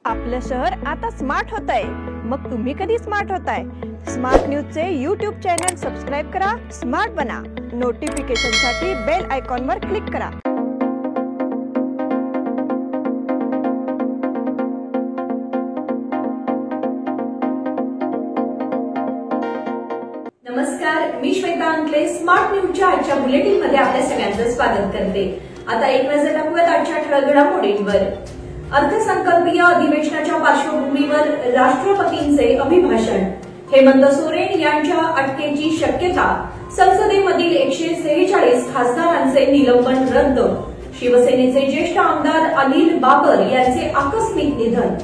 आपलं शहर आता स्मार्ट होतंय. मग तुम्ही कधी स्मार्ट होताय? स्मार्ट न्यूजचे यूट्यूब चॅनल सबस्क्राईब करा, स्मार्ट बना. नोटिफिकेशनसाठी बेल आयकॉनवर क्लिक करा. नमस्कार, मी श्वेता अंकले. स्मार्ट न्यूजच्या आजच्या बुलेटिन मध्ये आपल्या सगळ्यांचं स्वागत करते. आता एक नजर टाकूयात आजच्या ठळक घडामोडींवर. अर्थसंकल्पीय अधिवेशनाच्या पार्श्वभूमीवर राष्ट्रपतींचे अभिभाषण. हेमंत सोरेन यांच्या अटकेची शक्यता. संसदेमधील 146 खासदारांचे निलंबन रद्द. शिवसेनेचे ज्येष्ठ आमदार अनिल बाबर यांचे आकस्मिक निधन.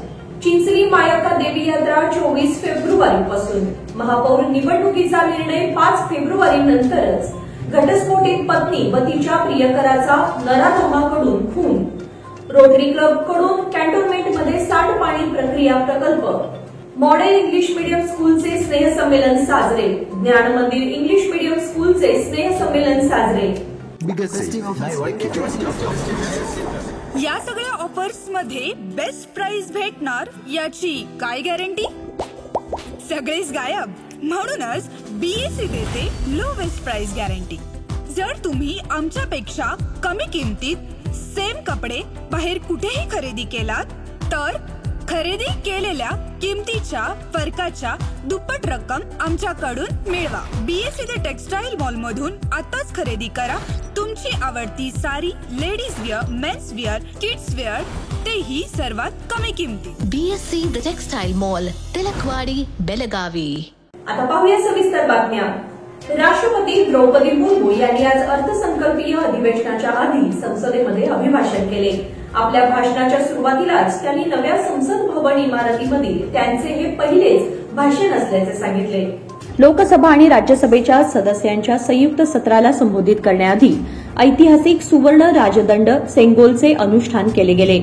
चिंचली मायक्का देवी यात्रा 24 फेब्रुवारीपासून. महापौर निवडणुकीचा निर्णय 5 फेब्रुवारीनंतरच. घटस्फोटित पत्नी व तिच्या प्रियकराचा नराधमाकडून खून. रोटरी क्लबकडून कॅन्टोन्मेंटमध्ये सांडपाणी प्रक्रिया प्रकल्प. मॉडेल इंग्लिश मीडियम स्कूलचे स्नेहसंमेलन साजरे. ज्ञान मंदिर इंग्लिश मीडियम स्कूलचे स्नेहसंमेलन साजरे. या सगळ्या ऑफर्स मध्ये बेस्ट प्राइस भेटणार याची काय गॅरंटी? सगळेच गायब. म्हणूनच बीएससी देते लोवेस्ट प्राइस गॅरंटी. जर तुम्ही आमच्यापेक्षा कमी किमतीत सेम कपडे बाहेर कुठेही खरेदी केलात तर खरेदी केलेल्या किमतीच्या फरकाच्या दुप्पट रक्कम आमच्याकडून मिळवा. बीएससी द टेक्सटाईल मॉल मधून आताच खरेदी करा तुमची आवडती sari, ladies wear, men's wear, kids wear, तेही सर्वात कमी किमतीत. BSC the textile mall, Tilakwadi, Belagavi. आता पाहूया सविस्तर बातम्या. राष्ट्रपती द्रौपदी मुर्मू यांनी आज अर्थसंकल्पीय अधिवेशनाच्या आधी संसदेमध्ये अभिभाषण केले. आपल्या भाषणाच्या सुरुवातीलाच त्यांनी नव्या संसद भवन इमारतीमधील त्यांचे हे पहिलेच भाषण असल्याचे सांगितले. लोकसभा आणि राज्यसभेच्या सदस्यांच्या संयुक्त सत्राला संबोधित करण्याआधी ऐतिहासिक सुवर्ण राजदंड सेंगोलचे अनुष्ठान केले गेले.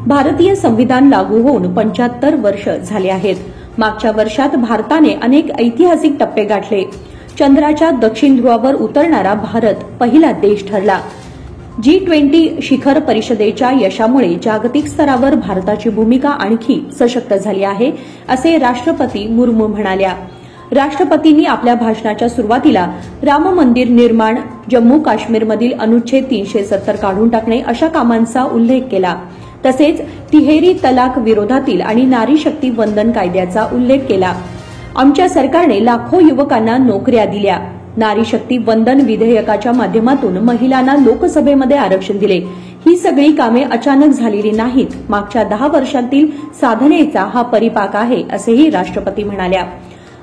भारतीय संविधान लागू होऊन 75 वर्ष झाले आहेत. मागच्या वर्षात भारताने अनेक ऐतिहासिक टप्पे गाठले. चंद्राच्या दक्षिण ध्रुवावर उतरणारा भारत पहिला देश ठरला. G20 शिखर परिषदेच्या यशामुळे जागतिक स्तरावर भारताची भूमिका आणखी सशक्त झाली आहे, असे राष्ट्रपती मुर्मू म्हणाल्या. राष्ट्रपतींनी आपल्या भाषणाच्या सुरुवातीला राम मंदिर निर्माण, जम्मू काश्मीरमधील अनुच्छेद 370 काढून टाकणे अशा कामांचा उल्लेख केला. तसेच तिहेरी तलाक विरोधातील आणि नारी शक्ती वंदन कायद्याचा उल्लेख केला. आमच्या सरकारने लाखो युवकांना नोकऱ्या दिल्या. नारी शक्ती वंदन विधेयकाच्या माध्यमातून महिलांना लोकसभेमध्ये आरक्षण दिले. ही सगळी कामे अचानक झालेली नाहीत. मागच्या 10 वर्षांतील साधनेचा हा परिपाक आहे, असेही राष्ट्रपती म्हणाल्या.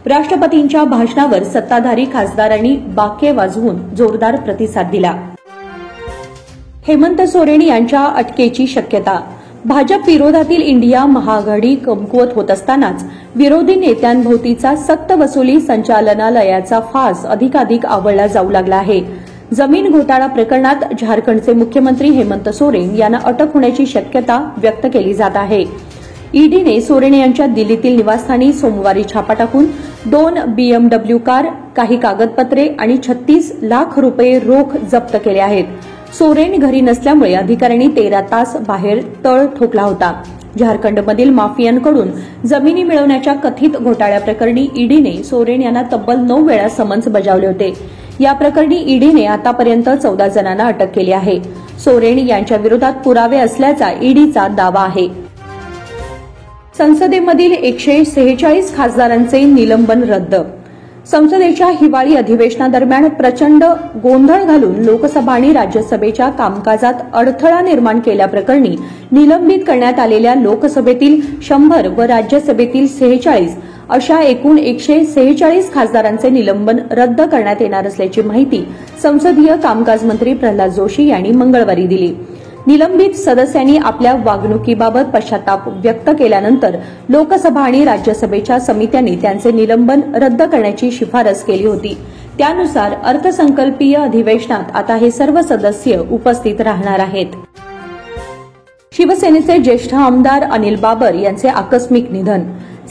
राष्ट्रपतींच्या भाषणावर सत्ताधारी खासदारांनी बाके वाजवून जोरदार प्रतिसाद दिला. हेमंत सोरेन यांच्या अटकेची शक्यता. भाजप विरोधातील इंडिया महाआघाडी कमकुवत होत असतानाच विरोधी नेत्यांभोवतीचा सक्तवसुली संचालनालयाचा फास अधिकाधिक आवळला जाऊ लागला आहे. जमीन घोटाळा प्रकरणात झारखंडचे मुख्यमंत्री हेमंत सोरेन यांना अटक होण्याची शक्यता व्यक्त केली जात आहे. ईडीने सोरेन यांच्या दिल्लीतील निवासस्थानी सोमवारी छापा टाकून 2 BMW कार, काही कागदपत्रे आणि 36 लाख रुपये रोख जप्त केले आहेत. सोरेन घरी नसल्यामुळे अधिकाऱ्यांनी 13 तास बाहेर तळ ठोकला होता. झारखंडमधील माफियांकडून जमिनी मिळवण्याच्या कथित घोटाळ्याप्रकरणी ईडीने सोरेन यांना तब्बल 9 वेळा समन्स बजावले होते. या प्रकरणी ईडीने आतापर्यंत 14 जणांना अटक केली आहे. सोरेन यांच्या विरोधात पुरावे असल्याचा ईडीचा दावा आहे. संसदेमधील 146 खासदारांचे निलंबन रद्द. संसदेच्या हिवाळी अधिवेशनादरम्यान प्रचंड गोंधळ घालून लोकसभा आणि राज्यसभेच्या कामकाजात अडथळा निर्माण केल्याप्रकरणी निलंबित करण्यात आलेल्या लोकसभेतील 100 व राज्यसभेतील 46 अशा एकूण 146 खासदारांचे निलंबन रद्द करण्यात येणार असल्याची माहिती संसदीय कामकाज मंत्री प्रल्हाद जोशी यांनी मंगळवारी दिली. निलंबित सदस्यांनी आपल्या वागणुकीबाबत पश्चाताप व्यक्त केल्यानंतर लोकसभा आणि राज्यसभेच्या समित्यांनी त्यांचे निलंबन रद्द करण्याची शिफारस केली होती. त्यानुसार अर्थसंकल्पीय अधिवेशनात आता हे सर्व सदस्य उपस्थित राहणार आहेत. शिवसेनेचे ज्येष्ठ आमदार अनिल बाबर यांचे आकस्मिक निधन.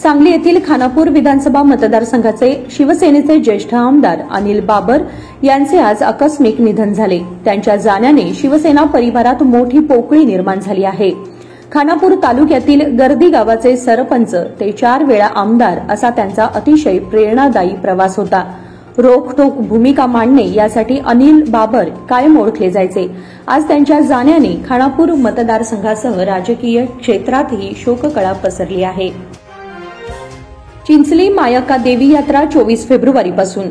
सांगली येथील खानापूर विधानसभा मतदारसंघाचे शिवसेनेचे ज्येष्ठ आमदार अनिल बाबर यांचे आज आकस्मिक निधन झाले. त्यांच्या जाण्याने शिवसेना परिवारात मोठी पोकळी निर्माण झाली आहे. खानापूर तालुक्यातील गर्दी गावाचे सरपंच ते 4 वेळा आमदार असा त्यांचा अतिशय प्रेरणादायी प्रवास होता. रोखठोक भूमिका मांडणे यासाठी अनिल बाबर कायम ओळखले जायचे. आज त्यांच्या जाण्याने खानापूर मतदारसंघासह राजकीय क्षेत्रातही शोककळा पसरली आहे. चिंचली मायक्का देवी यात्रा 24 फेब्रुवारीपासून.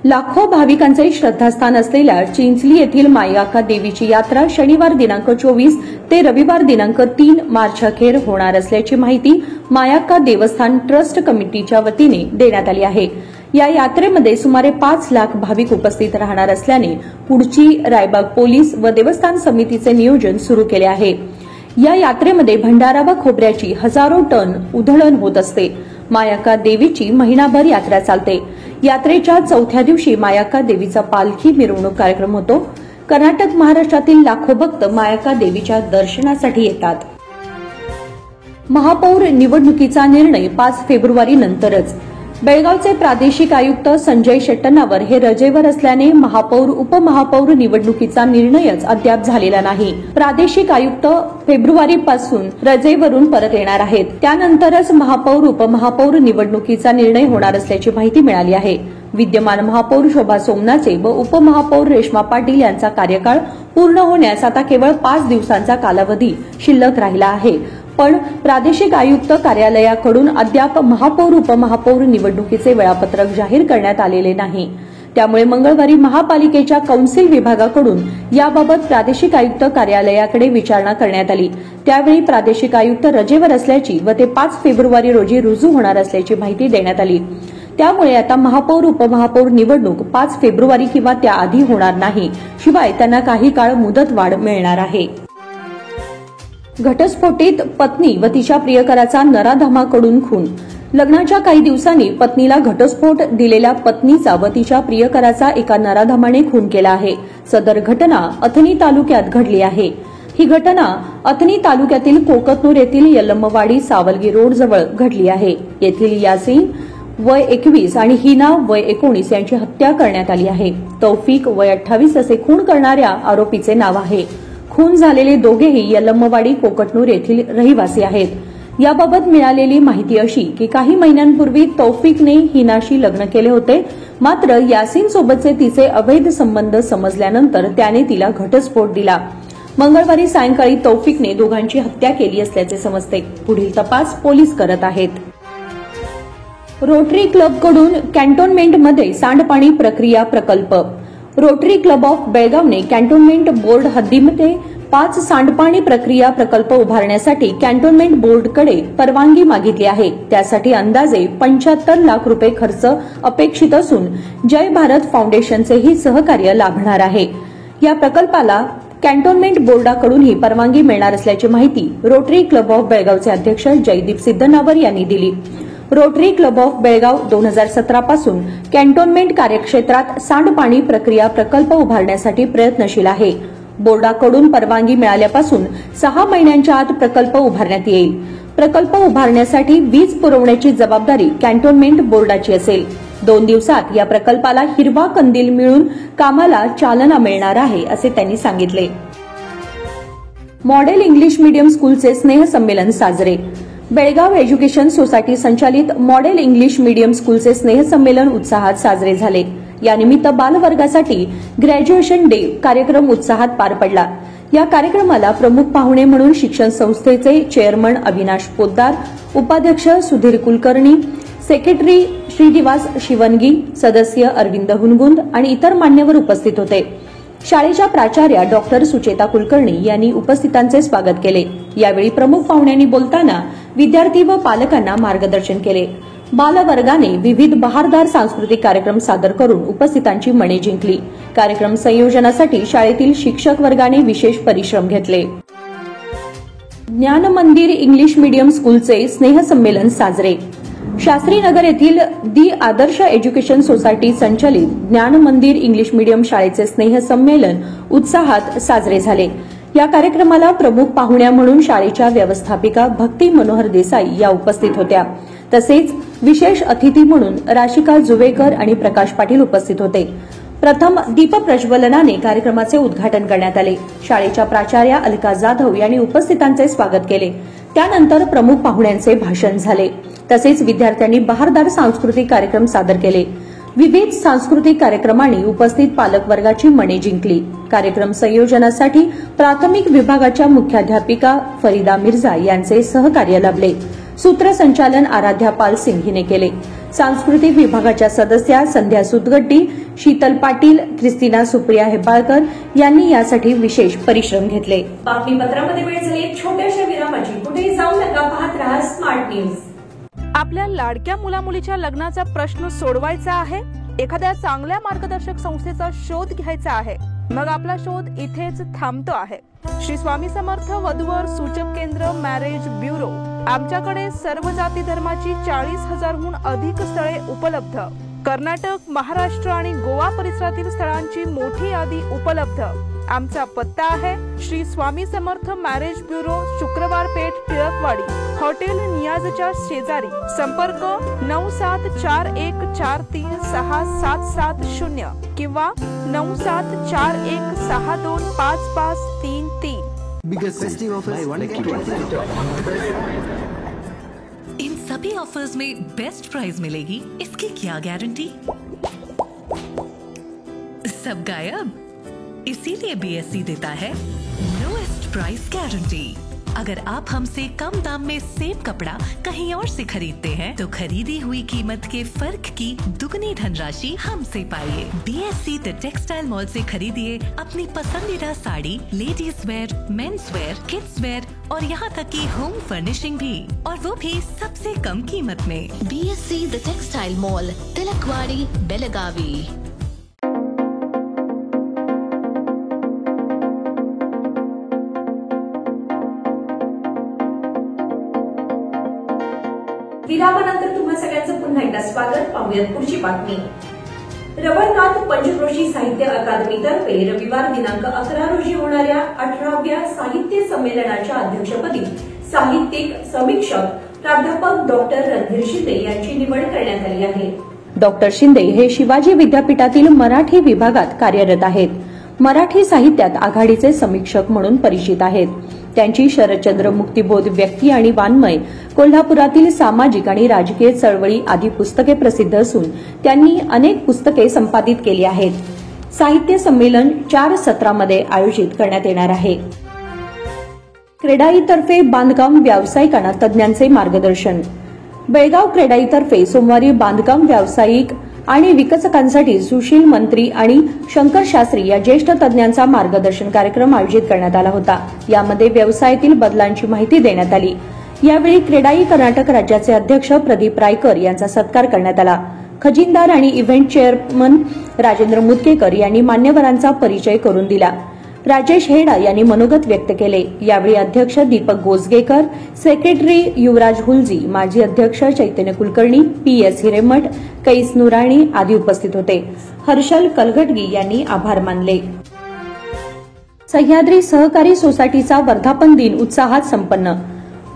लाखो भाविकांचे श्रद्धास्थान असलेल्या चिंचली येथील मायक्का देवीची यात्रा शनिवार दिनांक 24 ते रविवार दिनांक 3 मार्च अखेर होणार असल्याची माहिती मायक्का देवस्थान ट्रस्ट कमिटीच्या वतीने देण्यात आली आहे. या यात्रेमध्ये सुमारे 5 लाख भाविक उपस्थित राहणार असल्याने पुढची रायबाग पोलीस व देवस्थान समितीचे नियोजन सुरू केले आहे. या यात्रेमध्ये भंडारा व खोबऱ्याची हजारो टन उधळण होत असते. मायक्का देवीची महिनाभर यात्रा चालते. यात्रेच्या 4थ्या दिवशी मायक्का देवीचा पालखी मिरवणूक कार्यक्रम होतो. कर्नाटक महाराष्ट्रातील लाखो भक्त मायक्का देवीच्या दर्शनासाठी येतात. महापौर निवडणुकीचा निर्णय 5 फेब्रुवारी नंतरच. बेळगावचे प्रादेशिक आयुक्त संजय शेट्टनावर हे रजेवर असल्याने महापौर उपमहापौर निवडणुकीचा निर्णयच अद्याप झालेला नाही. प्रादेशिक आयुक्त फेब्रुवारीपासून रजेवरून परत येणार आहेत. त्यानंतरच महापौर उपमहापौर निवडणुकीचा निर्णय होणार असल्याची माहिती मिळाली आहे. विद्यमान महापौर शोभा सोमनाचे व उपमहापौर रेश्मा पाटील यांचा कार्यकाळ पूर्ण होण्यास आता केवळ 5 दिवसांचा कालावधी शिल्लक राहिला आहे. पण प्रादेशिक आयुक्त कार्यालयाकडून अद्याप महापौर उपमहापौर निवडणुकीचे वेळापत्रक जाहीर करण्यात आलेले नाही. त्यामुळे मंगळवारी महापालिकेच्या कौन्सिल विभागाकडून याबाबत प्रादेशिक आयुक्त कार्यालयाकडे विचारणा करण्यात आली. त्यावेळी प्रादेशिक आयुक्त रजेवर असल्याची व ते 5 फेब्रुवारी रोजी रुजू होणार असल्याची माहिती देण्यात आली. त्यामुळे आता महापौर उपमहापौर निवडणूक 5 फेब्रुवारी किंवा त्याआधी होणार नाही. शिवाय त्यांना काही काळ मुदतवाढ मिळणार आहे. घटस्फोटीत पत्नी व तिच्या प्रियकराचा नराधमाकडून खून. लग्नाच्या काही दिवसांनी पत्नीला घटस्फोट दिलेल्या पत्नीचा व तिच्या प्रियकराचा एका नराधमाने खून केला आहे. सदर घटना अथणी तालुक्यात घडली आहे. ही घटना अथणी तालुक्यातील कोकतनूर येथील यल्लमवाडी सावलगी रोड जवळ घडली आहे. येथील यासीन वय 21 आणि हिना वय 19 यांची हत्या करण्यात आली आहे. तौफिक वय 28 असे खून करणाऱ्या आरोपीचे नाव आहे. खून झालेले दोघेही यल्लमवाडी कोकटनूर येथील रहिवासी आहेत. याबाबत मिळालेली माहिती अशी की काही महिन्यांपूर्वी तौफिकने हिनाशी लग्न केले होते. मात्र यासीन सोबतचे तिचे अवैध संबंध समजल्यानंतर त्याने तिला घटस्फोट दिला. मंगळवारी सायंकाळी तौफिकने दोघांची हत्या केली असल्याचे समजते. पुढील तपास पोलीस करत आहेत. रोटरी क्लबकडून कॅन्टोन्मेंटमध्ये सांडपाणी प्रक्रिया प्रकल्प. रोटरी क्लब ऑफ बेळगावने कॅन्टोन्मेंट बोर्ड हद्दीमध्ये 5 सांडपाणी प्रक्रिया प्रकल्प उभारण्यासाठी कॅन्टोन्मेंट बोर्डकडे परवानगी मागितली आहे. त्यासाठी अंदाजे 75 लाख रुपये खर्च अपेक्षित असून जय भारत फाउंडेशनचेही सहकार्य लाभणार आहे. या प्रकल्पाला कॅन्टोन्मेंट बोर्डाकडूनही परवानगी मिळणार असल्याची माहिती रोटरी क्लब ऑफ बेळगावचे अध्यक्ष जयदीप सिद्धनावर यांनी दिली. रोटरी क्लब ऑफ बेळगाव 2017 पासून कॅन्टोन्मेंट कार्यक्षेत्रात सांडपाणी प्रक्रिया प्रकल्प उभारण्यासाठी प्रयत्नशील आहे. बोर्डाकडून परवानगी मिळाल्यापासून 6 महिन्यांच्या आत प्रकल्प उभारण्यात येईल. प्रकल्प उभारण्यासाठी वीज पुरवण्याची जबाबदारी कॅन्टोन्मेंट बोर्डाची असेल. 2 दिवसात या प्रकल्पाला हिरवा कंदील मिळून कामाला चालना मिळणार आहे असे त्यांनी सांगितले. मॉडेल इंग्लिश मीडियम स्कूलचे स्नेहसंमेलन साजरे. बेळगाव एज्युकेशन सोसायटी संचालित मॉडेल इंग्लिश मीडियम स्कूलचे स्नेहसंमेलन उत्साहात साजरे झाले. यानिमित्त बालवर्गासाठी ग्रॅज्युएशन डे कार्यक्रम उत्साहात पार पडला. या कार्यक्रमाला प्रमुख पाहुणे म्हणून शिक्षण संस्थेचे चेअरमन अविनाश पोद्दार, उपाध्यक्ष सुधीर कुलकर्णी, सेक्रेटरी श्रीनिवास शिवनगी, सदस्य अरविंद हुनगुंद आणि इतर मान्यवर उपस्थित होते. शाळेच्या प्राचार्या डॉक्टर सुचेता कुलकर्णी यांनी उपस्थितांचे स्वागत केले. यावेळी प्रमुख पाहुण्यांनी बोलताना विद्यार्थी व पालकांना मार्गदर्शन केले. बालवर्गाने विविध बहारदार सांस्कृतिक कार्यक्रम सादर करून उपस्थितांची मने जिंकली. कार्यक्रम संयोजनासाठी शाळेतील शिक्षक वर्गाने विशेष परिश्रम घेतले. ज्ञान मंदिर इंग्लिश मीडियम स्कूलचे स्नेहसंमेलन साजरे. शास्त्रीनगर येथील दी आदर्श एज्युकेशन सोसायटी संचलित ज्ञान मंदिर इंग्लिश मीडियम शाळेचे स्नेहसंमेलन उत्साहात साजरे झाले. या कार्यक्रमाला प्रमुख पाहुण्या म्हणून शाळेच्या व्यवस्थापिका भक्ती मनोहर देसाई या उपस्थित होत्या. तसेच विशेष अतिथी म्हणून राशिका जुवेकर आणि प्रकाश पाटील उपस्थित होते. प्रथम दीप प्रज्वलनाने कार्यक्रमाचे उद्घाटन करण्यात आले. शाळेच्या प्राचार्या अलका जाधव यांनी उपस्थितांचे स्वागत केले. त्यानंतर प्रमुख पाहुण्यांचे भाषण झाले. तसेच विद्यार्थ्यांनी बहारदार सांस्कृतिक कार्यक्रम सादर केले. विविध सांस्कृतिक कार्यक्रमांनी उपस्थित पालकवर्गाची मने जिंकली. कार्यक्रम संयोजनासाठी प्राथमिक विभागाच्या मुख्याध्यापिका फरीदा मिर्झा यांचे सहकार्य लाभले. सूत्रसंचालन आराध्या पाल सिंग हिने केले. सांस्कृतिक विभागाच्या सदस्या संध्या सुतगट्टी, शीतल पाटील, क्रिस्टिना सुप्रिया हेबाळकर यांनी यासाठी विशेष परिश्रम घेतले. बातमीपत्रामध्ये वेळ झाली एक छोट्याशा विरामाची. कुठेही जाऊ नका, पाहत रहा स्मार्ट न्यूज. आपल्या लाडक्या मुलामुलीच्या लग्नाचा प्रश्न सोडवायचा आहे? एखाद्या चांगल्या मार्गदर्शक संस्थेचा शोध घ्यायचा आहे? मग आपला शोध इथेच थांबतो आहे. श्री स्वामी समर्थ वधूवर सूचक केंद्र मॅरेज ब्युरो. आमच्याकडे सर्व जाती धर्माची 40,000हून अधिक स्थळे उपलब्ध. कर्नाटक, महाराष्ट्र आणि गोवा परिसरातील स्थळांची मोठी यादी उपलब्ध. आमचा पत्ता आहे श्री स्वामी समर्थ मॅरेज ब्युरो, शुक्रवार पेठ, टिळकवाडी, हॉटेल नियाजच्या शेजारी. संपर्क 9741436770 किंवा 9741625533. इन सभी ऑफर्स में बेस्ट प्राइस मिलेगी, इसकी क्या गारंटी? सब गायब, इसीलिए BSC देता है लोएस्ट प्राइस गारंटी। अगर आप हमसे कम दाम में सेम कपड़ा कहीं और से खरीदते हैं तो खरीदी हुई कीमत के फर्क की दुगनी धनराशि हमसे पाइए। BSC द टेक्सटाइल मॉल से खरीदिए अपनी पसंदीदा sari, ladies wear, men's wear, kids wear और यहाँ तक की होम फर्निशिंग भी, और वो भी सबसे कम कीमत में। BSC the textile mall, Tilakwadi, Belagavi. विरामानंतर तुम्हा सगळ्यांचं पुन्हा एकदा स्वागत. पाहूयात पुढची बातमी. रवळनाथ पंचक्रोशी साहित्य अकादमीतर्फे रविवार दिनांक 11 रोजी होणाऱ्या 18व्या साहित्य संमेलनाच्या अध्यक्षपदी साहित्यिक समीक्षक प्राध्यापक डॉक्टर रणधीर शिंदे यांची निवड करण्यात आली आहे. डॉक्टर शिंदे हे शिवाजी विद्यापीठातील मराठी विभागात कार्यरत आहेत. मराठी साहित्यात आघाडीचे समीक्षक म्हणून परिचित आहेत. त्यांची शरदचंद्र मुक्तिबोध, व्यक्ती आणि वाङ्मय, कोल्हापुरातील सामाजिक आणि राजकीय चळवळी आदी पुस्तके प्रसिद्ध असून त्यांनी अनेक पुस्तके संपादित केली आहेत. साहित्य संमेलन 4 सत्रामध्ये आयोजित करण्यात येणार आहे. क्रेडाईतर्फे बांधकाम व्यावसायिकांना तज्ज्ञांचे मार्गदर्शन. बेळगाव क्रेडाईतर्फे सोमवारी बांधकाम व्यावसायिक आणि विकसकांसाठी सुशील मंत्री आणि शंकर शास्त्री या ज्येष्ठ तज्ज्ञांचा मार्गदर्शन कार्यक्रम आयोजित करण्यात आला होता. यामध्ये व्यवसायातील बदलांची माहिती देण्यात आली. यावेळी क्रेडाई कर्नाटक राज्याचे अध्यक्ष प्रदीप रायकर यांचा सत्कार करण्यात आला. खजिनदार आणि इव्हेंट चेअरमन राजेंद्र मुदकेकर यांनी मान्यवरांचा परिचय करून दिला. राजेश हेडा यांनी मनोगत व्यक्त केले. यावेळी अध्यक्ष दीपक गोसगेकर, सेक्रेटरी युवराज हुलजी, माजी अध्यक्ष चैतन्य कुलकर्णी, PS हिरेमठ, कैस नुराणी आदी उपस्थित होते. हर्षल कलगटगी यांनी आभार मानले. सह्याद्री सहकारी सोसायटीचा वर्धापन दिन उत्साहात संपन्न.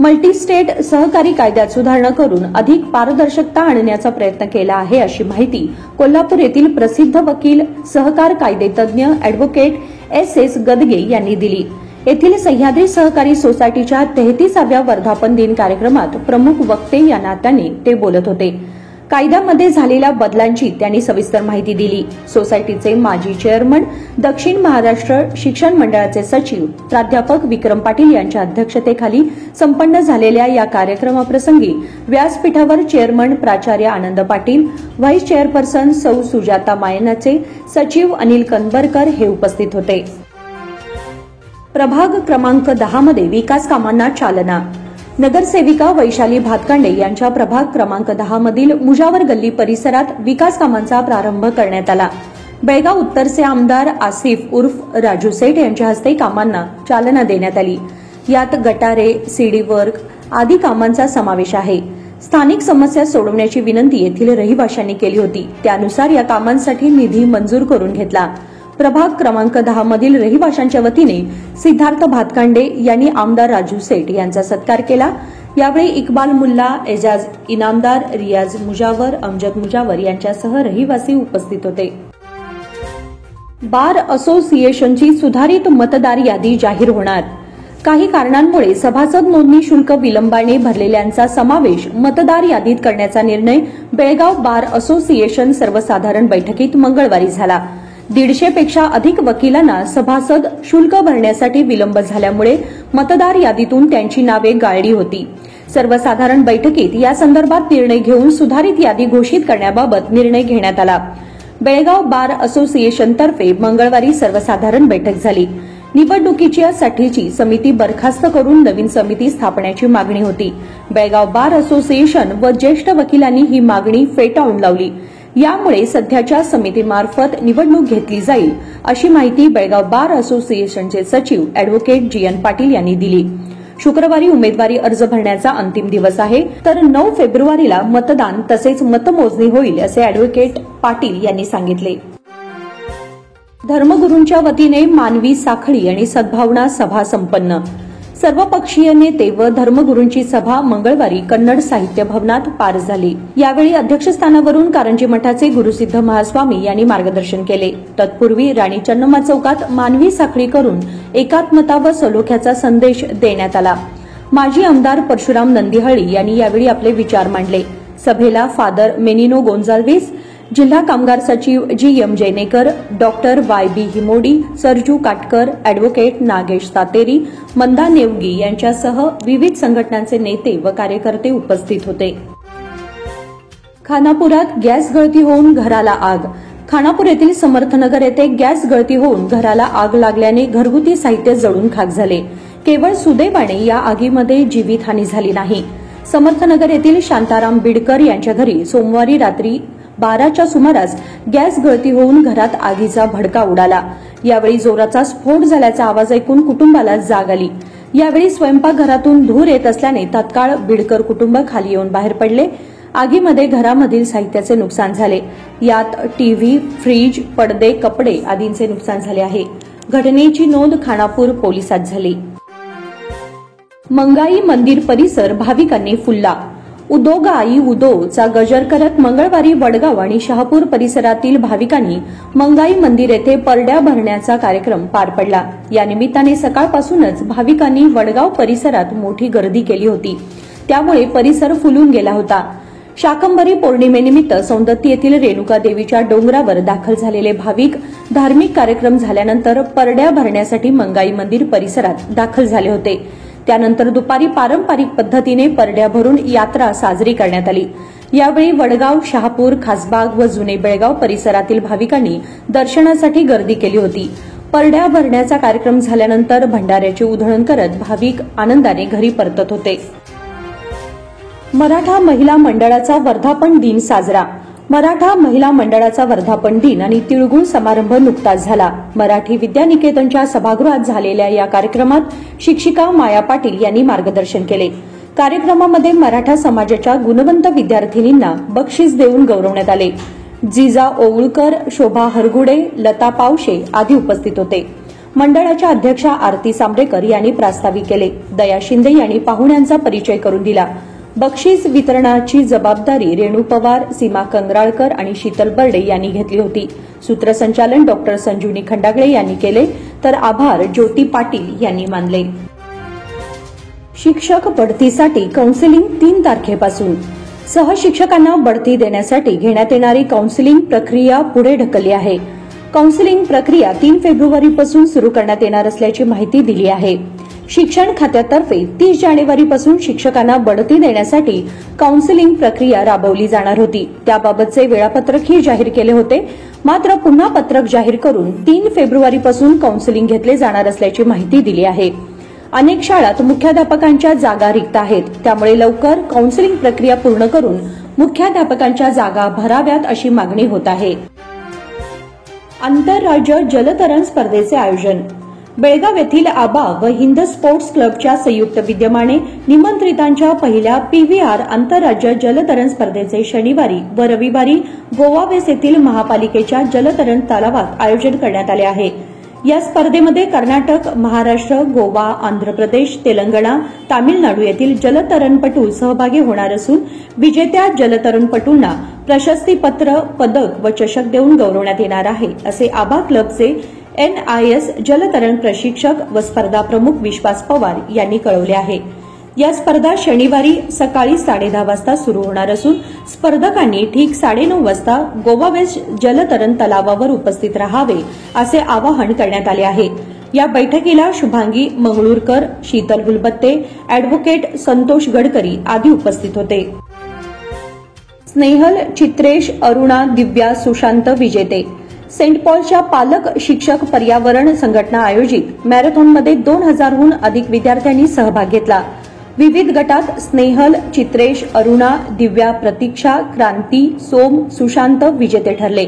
मल्टीस्टेट सहकारी कायद्यात सुधारणा करून अधिक पारदर्शकता आणण्याचा प्रयत्न केला आहे, अशी माहिती कोल्हापूर येथील प्रसिद्ध वकील, सहकार कायदेतज्ञ अॅडव्होकेट SS गदगे यांनी दिली. येथील सह्याद्री सहकारी सोसायटीच्या 33व्या वर्धापन दिन कार्यक्रमात प्रमुख वक्ते या नात्याने ते बोलत होते. कायद्यामध्ये झालेल्या बदलांची त्यांनी सविस्तर माहिती दिली. सोसायटीचे माजी चेअरमन, दक्षिण महाराष्ट्र शिक्षण मंडळाचे सचिव प्राध्यापक विक्रम पाटील यांच्या अध्यक्षतेखाली संपन्न झालेल्या या कार्यक्रमाप्रसंगी व्यासपीठावर चेअरमन प्राचार्य आनंद पाटील, व्हाईस चेअरपर्सन सौ सुजाता मायनाचे, सचिव अनिल कनबरकर हे उपस्थित होते. प्रभाग क्रमांक 10 मध्ये विकास कामांना चालना. नगरसेविका वैशाली भातकांडे यांच्या प्रभाग क्रमांक 10 मधील मुजावर गल्ली परिसरात विकास कामांचा प्रारंभ करण्यात आला. बेळगाव उत्तरचे आमदार आसिफ उर्फ राजू सेठ यांच्या हस्ते कामांना चालना देण्यात आली. यात गटारे, सीडी वर्क आदी कामांचा समावेश आहे. स्थानिक समस्या सोडवण्याची विनंती येथील रहिवाशांनी केली होती. त्यानुसार या कामांसाठी निधी मंजूर करून घेतला. प्रभाग क्रमांक 10 मधील रहिवाशांच्या वतीने सिद्धार्थ भातकांडे यांनी आमदार राजू सेठ यांचा सत्कार केला. यावेळी इक्बाल मुल्ला, एजाज इनामदार, रियाज मुजावर, अमजद मुजावर यांच्यासह रहिवासी उपस्थित होते. बार असोसिएशनची सुधारित मतदार यादी जाहीर होणार. काही कारणांमुळे सभासद नोंदणी शुल्क विलंबाने भरलेल्यांचा समावेश मतदार यादीत करण्याचा निर्णय बेळगाव बार असोसिएशन सर्वसाधारण बैठकीत मंगळवारी झाला. 150 पेक्षा अधिक वकिलांना सभासद शुल्क भरण्यासाठी विलंब झाल्यामुळे मतदार यादीतून त्यांची नावे गाळली होती. सर्वसाधारण बैठकीत या संदर्भात निर्णय घेऊन सुधारित यादी घोषित करण्याबाबत निर्णय घेण्यात आला. बेळगाव बार असोसिएशनतर्फे मंगळवारी सर्वसाधारण बैठक झाली. निवडणुकीच्यासाठीची समिती बरखास्त करून नवीन समिती स्थापण्याची मागणी होती. बेळगाव बार असोसिएशन व ज्येष्ठ वकिलांनी ही मागणी फेटाळून लावली. यामुळे सध्याच्या समितीमार्फत निवडणूक घेतली जाईल अशी माहिती बेळगाव बार असोसिएशनचे सचिव अॅडव्होकेट जीएन पाटील यांनी दिली. शुक्रवारी उमेदवारी अर्ज भरण्याचा अंतिम दिवस आहे, तर 9 फेब्रुवारीला मतदान तसेच मतमोजणी होईल असे अॅडव्होकेट पाटील यांनी सांगितले. धर्मगुरूंच्या वतीने मानवी साखळी आणि सद्भावना सभा संपन्न. सर्वपक्षीय नेते व धर्मगुरूंची सभा मंगळवारी कन्नड साहित्य भवनात पार झाली. यावेळी अध्यक्षस्थानावरून कारंजी मठाचे गुरुसिद्ध महास्वामी यांनी मार्गदर्शन केले. तत्पूर्वी राणी चन्नम्मा चौकात मानवी साखळी करून एकात्मता व सलोख्याचा संदेश देण्यात आला. माजी आमदार परशुराम नंदिहळ्ळी यांनी यावेळी आपले विचार मांडले. सभेला फादर मेनिनो गोन्झाल्विस, जिल्हा कामगार सचिव जी.एम. जैनेकर, डॉक्टर वाय.बी. हिमोडी, सरजू काटकर, अॅडव्होकेट नागेश तातेरी, मंदा नेवगी यांच्यासह विविध संघटनांचे नेते व कार्यकर्ते उपस्थित होते. खानापुरात गॅस गळती होऊन घराला आग. खानापूर येथील समर्थनगर येथे गॅस गळती होऊन घराला आग लागल्याने घरगुती साहित्य जळून खाक झाले. केवळ सुदैवाने या आगीमध्ये जीवितहानी झाली नाही. समर्थनगर येथील शांताराम बिडकर यांच्या घरी सोमवारी रात्री 12च्या सुमारास गॅस गळती होऊन घरात आगीचा भडका उडाला. यावेळी जोराचा स्फोट झाल्याचा आवाज ऐकून कुटुंबाला जाग आली. यावेळी स्वयंपाकघरातून धूर येत असल्याने तात्काळ बिडकर कुटुंब खाली येऊन बाहेर पडले. आगीमध्ये घरामधील साहित्याचे नुकसान झाले. यात टीव्ही, फ्रीज, पडदे, कपडे आदींचे नुकसान झाले आहे. घटनेची नोंद खानापूर पोलिसात झाली. मंगाई मंदिर परिसर भाविकांनी फुलला. उदो गा आई उदो चा गजर करत मंगळवारी वडगाव आणि शहापूर परिसरातील भाविकांनी मंगाई मंदिर येथे परड्या भरण्याचा कार्यक्रम पार पडला. या निमित्ताने सकाळपासूनच भाविकांनी वडगाव परिसरात मोठी गर्दी केली होती. त्यामुळे परिसर फुलून गेला होता. शाकंभरी पौर्णिमेनिमित्त सौंदत्ती येथील रेणुका देवीच्या डोंगरावर दाखल झालेले भाविक धार्मिक कार्यक्रम झाल्यानंतर परड्या भरण्यासाठी मंगाई मंदिर परिसरात दाखल झाले होते. त्यानंतर दुपारी पारंपरिक पद्धतीने परड्या भरून यात्रा साजरी करण्यात आली. यावेळी वडगाव, शहापूर, खासबाग व जुने बेळगाव परिसरातील भाविकांनी दर्शनासाठी गर्दी केली होती. परड्या भरण्याचा कार्यक्रम झाल्यानंतर भंडाऱ्याची उधळण करत भाविक आनंदाने घरी परतत होते. मराठा महिला मंडळाचा वर्धापन दिन साजरा. मराठा महिला मंडळाचा वर्धापन दिन आणि तिळगुळ समारंभ नुकताच झाला. मराठी विद्यानिकेतनच्या सभागृहात झालेल्या या कार्यक्रमात शिक्षिका माया पाटील यांनी मार्गदर्शन केले. कार्यक्रमामध्ये मराठा समाजाच्या गुणवंत विद्यार्थिनींना बक्षीस देऊन गौरवण्यात आले. जिजा ओवळकर, शोभा हरगुडे, लता पावशे आदी उपस्थित होते. मंडळाच्या अध्यक्षा आरती सांबरेकर यांनी प्रास्ताविक केले. दया शिंदे यांनी पाहुण्यांचा परिचय करून दिला. बक्षीस वितरणाची जबाबदारी रेणू पवार, सीमा कंगराळकर आणि शीतल बर्डे यांनी घेतली होती. सूत्रसंचालन डॉक्टर संजीवनी खंडागळे यांनी केले, तर आभार ज्योती पाटील यांनी मानले. शिक्षक बढतीसाठी काउन्सिलिंग 3 तारखेपासून. सहशिक्षकांना बढती देण्यासाठी घेण्यात येणारी काउन्सिलिंग प्रक्रिया पुढे ढकलली आहे. काउन्सिलिंग प्रक्रिया 3 फेब्रुवारीपासून सुरू करण्यात येणार असल्याची माहिती दिली आहे. शिक्षण खात्यातर्फे 30 जानेवारीपासून शिक्षकांना बढती देण्यासाठी काउन्सिलिंग प्रक्रिया राबवली जाणार होती. त्याबाबतचे वेळापत्रकही जाहीर केले होते. मात्र पुन्हा पत्रक जाहीर करून 3 फेब्रुवारीपासून काउन्सिलिंग घेतले जाणार असल्याची माहिती दिली आहे. अनेक शाळांत मुख्याध्यापकांच्या जागा रिक्त आहेत. त्यामुळे लवकर काउन्सिलिंग प्रक्रिया पूर्ण करून मुख्याध्यापकांच्या जागा भराव्यात अशी मागणी होत आहे. आंतरराज्य जलतरण स्पर्धेचे आयोजन. बेळगाव येथील आबा व हिंद स्पोर्ट्स क्लबच्या संयुक्त विद्यमाने निमंत्रितांच्या पहिल्या पीव्हीआर आंतरराज्य जलतरण स्पर्धेचे शनिवारी व रविवारी गोवा वेस येथील महापालिकेच्या जलतरण तलावात आयोजन करण्यात आले आहे. या स्पर्धेमध्ये कर्नाटक, महाराष्ट्र, गोवा, आंध्र प्रदेश, तेलंगणा, तामिळनाडू येथील जलतरणपटू सहभागी होणार असून विजेत्या जलतरणपटूंना प्रशस्तीपत्र, पदक व चषक देऊन गौरवण्यात येणार आहे, असे आबा क्लबचे NIS जलतरण प्रशिक्षक व स्पर्धा प्रमुख विश्वास पवार यांनी कळवले आहे. या स्पर्धा शनिवारी सकाळी 10:30 वाजता सुरू होणार असून स्पर्धकांनी ठीक 9:30 वाजता गोवा वेस्ट जलतरण तलावावर उपस्थित राहावे असे आवाहन करण्यात आले आहे. या बैठकीला शुभांगी मंगळूरकर, शीतल हुलबत्ते, अॅडव्होकेट संतोष गडकरी आदी उपस्थित होते. स्नेहल, चित्रेश, अरुणा, दिव्या, सुशांत विजेते. सेंट पॉलच्या पालक शिक्षक पर्यावरण संघटना आयोजित मॅरेथॉनमध्ये 2000हून अधिक विद्यार्थ्यांनी सहभाग घेतला. विविध गटात स्नेहल, चित्रेश, अरुणा, दिव्या, प्रतीक्षा, क्रांती, सोम, सुशांत विजेते ठरले.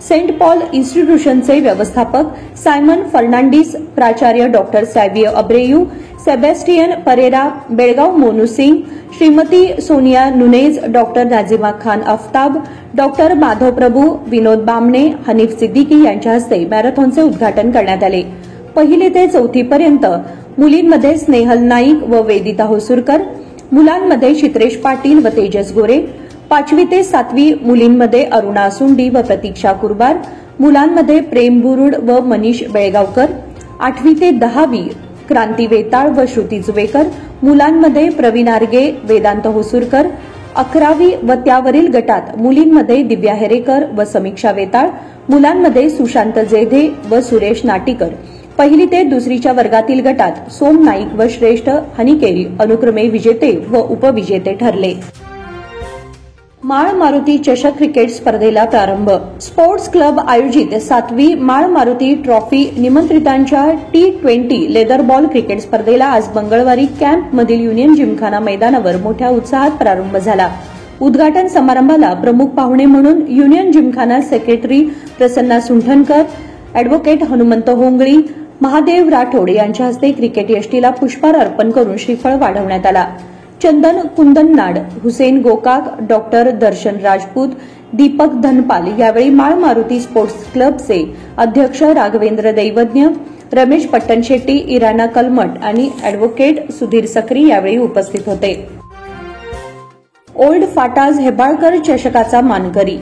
सेंट पॉल इन्स्टिट्यूशनचे व्यवस्थापक सायमन फर्नांडिस, प्राचार्य doctor Savio Abreu, Sebastian Pereira, Belgaum Monu Singh, Shrimati Sonia Nunes, doctor Nazima Khan Aftab, doctor Madhav Prabhu, Vinod Bamane, Hanif Siddiqui यांच्या हस्ते मॅरेथॉनचे उद्घाटन करण्यात आले. 1ली ते 4थी पर्यंत मुलींमध्ये स्नेहल नाईक व वेदिता होसुरकर, मुलांमध्ये चित्रेश पाटील व तेजस गोरे, 5वी ते 7वी मुलींमध्ये अरुणा असुंडी व प्रतीक्षा कुरबार, मुलांमध्ये प्रेम बुरुड व मनीष बेळगावकर, 8वी ते 10वी क्रांती वेताळ व श्रुती जुवेकर, मुलांमध्ये प्रवीण आर्गे, वेदांत होसुरकर, 11वी व त्यावरील गटात मुलींमध्ये दिव्या हेरेकर व समीक्षा वेताळ, मुलांमध्ये सुशांत जेधे व सुरेश नाटीकर, 1ली ते 2रीच्या वर्गातील गटात सोम नाईक व श्रेष्ठ हनिकेरी अनुक्रमे विजेते व उपविजेते ठरले. माळ मारुती चषक क्रिकेट स्पर्धेला प्रारंभ. स्पोर्ट्स क्लब आयोजित 7वी माळ मारुती ट्रॉफी निमंत्रितांच्या T20 लेदर बॉल क्रिकेट स्पर्धेला आज मंगळवारी कॅम्पमधील युनियन जिमखाना मैदानावर मोठ्या उत्साहात प्रारंभ झाला. उद्घाटन समारंभाला प्रमुख पाहुणे म्हणून union gymkhana secretary Prasanna Sunthankar, advocate Hanumant Hongali, Mahadev Rathod यांच्या हस्ते क्रिकेट यष्टीला पुष्पहार अर्पण करून श्रीफळ वाढवण्यात आला. चंदन कुंदननाड, हुसेन गोकाक, डॉक्टर दर्शन राजपूत, दीपक धनपाल यावेळी माळ मारुती स्पोर्ट्स क्लबचे अध्यक्ष राघवेंद्र दैवज्ञ, रमेश पट्टणशेट्टी, इराणा कलमट आणि अॅडव्होकेट सुधीर सक्री यावेळी उपस्थित होते. ओल्ड फाटाज हेब्बाळकर चषकाचा मानकरी.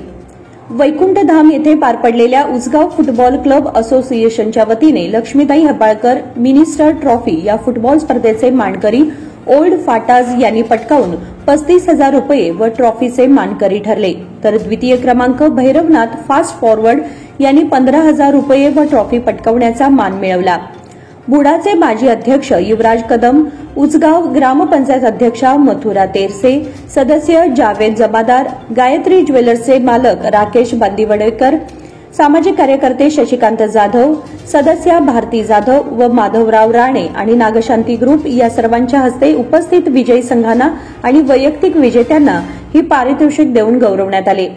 वैकुंठधाम येथे पार पडलेल्या उसगाव फुटबॉल क्लब असोसिएशनच्या वतीने लक्ष्मीताई हेब्बाळकर मिनिस्टर ट्रॉफी या फुटबॉल स्पर्धेचे मानकरी ओल्ड फाटाज यांनी पटकावून 35,000 रुपये व ट्रॉफीचे मानकरी ठरले. तर द्वितीय क्रमांक भैरवनाथ फास्ट फॉरवर्ड यांनी 15,000 रुपये व ट्रॉफी पटकावण्याचा मान मिळवला. बुडाचे माजी अध्यक्ष युवराज कदम, उचगाव ग्रामपंचायत अध्यक्षा मथुरा तेरसे, सदस्य जावेद जमादार, गायत्री ज्वेलर्सचे मालक राकेश बांदिवडेकर, सामाजिक कार्यकर्ते शशिकांत जाधव, सदस्या भारती जाधव व माधवराव राणे आणि नागशांती ग्रुप या सर्वांच्या हस्ते उपस्थित विजयी संघांना आणि वैयक्तिक विजेत्यांना ही पारितोषिक देऊन गौरवण्यात आले.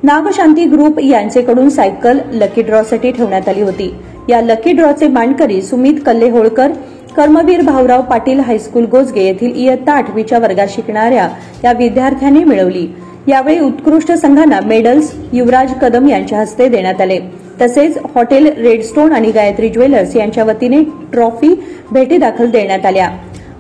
नागशांती ग्रुप यांचेकडून सायकल लकी ड्रॉसाठी ठेवण्यात आली होती. या लकी ड्रॉचे मानकरी सुमित कल्लेहोळकर, कर्मवीर भाऊराव पाटील हायस्कूल गोजगे येथील इयत्ता 8वीच्या वर्गात शिकणाऱ्या या विद्यार्थ्यांनी मिळवली. यावेळी उत्कृष्ट संघांना मेडल्स युवराज कदम यांच्या हस्ते देण्यात आले. तसेच हॉटेल रेडस्टोन आणि गायत्री ज्वेलर्स यांच्या वतीने ट्रॉफी भेटीदाखल देण्यात आल्या.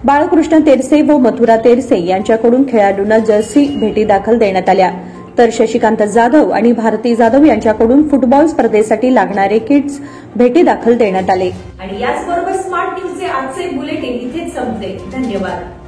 बाळकृष्ण तेरसे व मथुरा तेरसे यांच्याकडून खेळाडूंना जर्सी भेटीदाखल देण्यात आल्या. तर शशिकांत जाधव आणि भारती जाधव यांच्याकडून फुटबॉल स्पर्धेसाठी लागणारे किट्स भेटीदाखल देण्यात आले. आणि याचबरोबर स्मार्ट न्यूजचे आजचे बुलेटिन इथेच संपले. धन्यवाद.